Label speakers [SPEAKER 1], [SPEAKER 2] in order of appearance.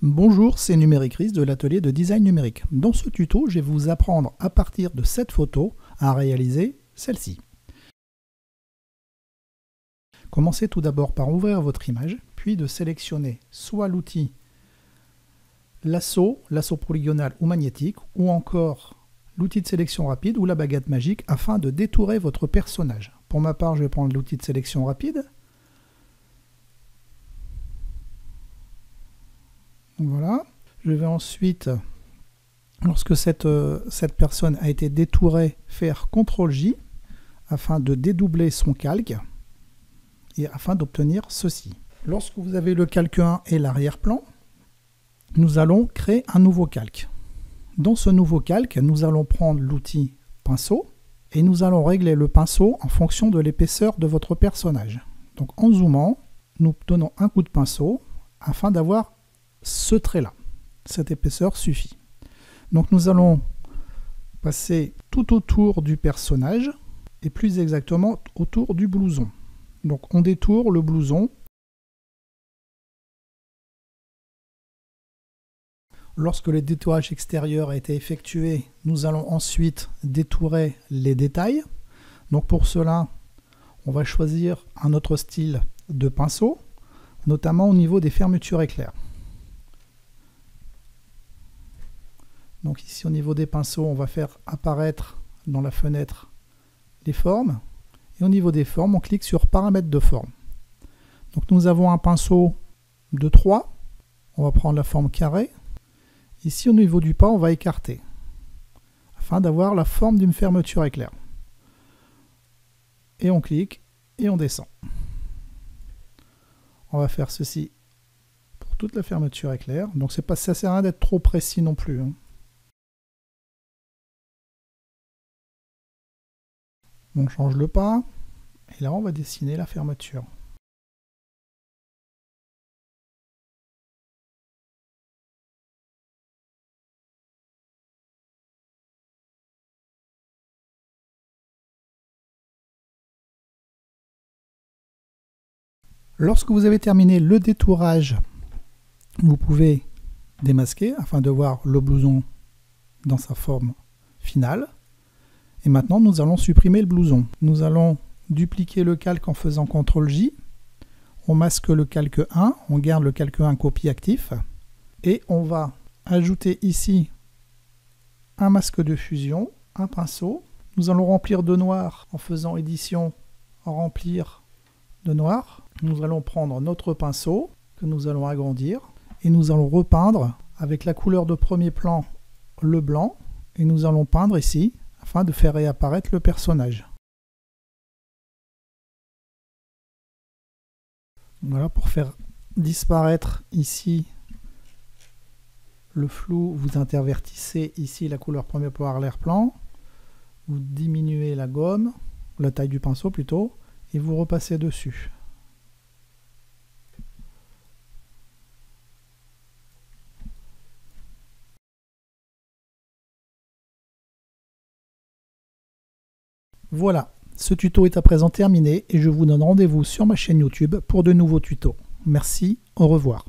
[SPEAKER 1] Bonjour, c'est Numéricrise de l'atelier de design numérique. Dans ce tuto, je vais vous apprendre à partir de cette photo à réaliser celle-ci. Commencez tout d'abord par ouvrir votre image, puis de sélectionner soit l'outil lasso polygonal ou magnétique, ou encore l'outil de sélection rapide ou la baguette magique afin de détourer votre personnage. Pour ma part, je vais prendre l'outil de sélection rapide. Voilà. Je vais ensuite, lorsque cette personne a été détourée, faire CTRL-J afin de dédoubler son calque et afin d'obtenir ceci. Lorsque vous avez le calque 1 et l'arrière-plan, nous allons créer un nouveau calque. Dans ce nouveau calque, nous allons prendre l'outil pinceau et nous allons régler le pinceau en fonction de l'épaisseur de votre personnage. Donc en zoomant, nous donnons un coup de pinceau afin d'avoir ce trait-là. Cette épaisseur suffit. Donc nous allons passer tout autour du personnage et plus exactement autour du blouson. Donc on détourne le blouson. Lorsque le détourage extérieur a été effectué, nous allons ensuite détourer les détails. Donc pour cela, on va choisir un autre style de pinceau, notamment au niveau des fermetures éclairs. Donc ici au niveau des pinceaux, on va faire apparaître dans la fenêtre les formes. Et au niveau des formes, on clique sur paramètres de forme. Donc nous avons un pinceau de 3. On va prendre la forme carré. Ici au niveau du pas, on va écarter afin d'avoir la forme d'une fermeture éclair. Et on clique et on descend. On va faire ceci pour toute la fermeture éclair. Donc ça ne sert à rien d'être trop précis non plus, hein. On change le pas, et là on va dessiner la fermeture. Lorsque vous avez terminé le détourage, vous pouvez démasquer afin de voir le blouson dans sa forme finale. Et maintenant, nous allons supprimer le blouson. Nous allons dupliquer le calque en faisant CTRL-J. On masque le calque 1, on garde le calque 1 copie actif. Et on va ajouter ici un masque de fusion, un pinceau. Nous allons remplir de noir en faisant édition, remplir de noir. Nous allons prendre notre pinceau que nous allons agrandir. Et nous allons repeindre avec la couleur de premier plan le blanc. Et nous allons peindre ici afin de faire réapparaître le personnage. Voilà, pour faire disparaître ici le flou, vous intervertissez ici la couleur premier plan arrière-plan, vous diminuez la gomme, la taille du pinceau plutôt, et vous repassez dessus. Voilà, ce tuto est à présent terminé et je vous donne rendez-vous sur ma chaîne YouTube pour de nouveaux tutos. Merci, au revoir.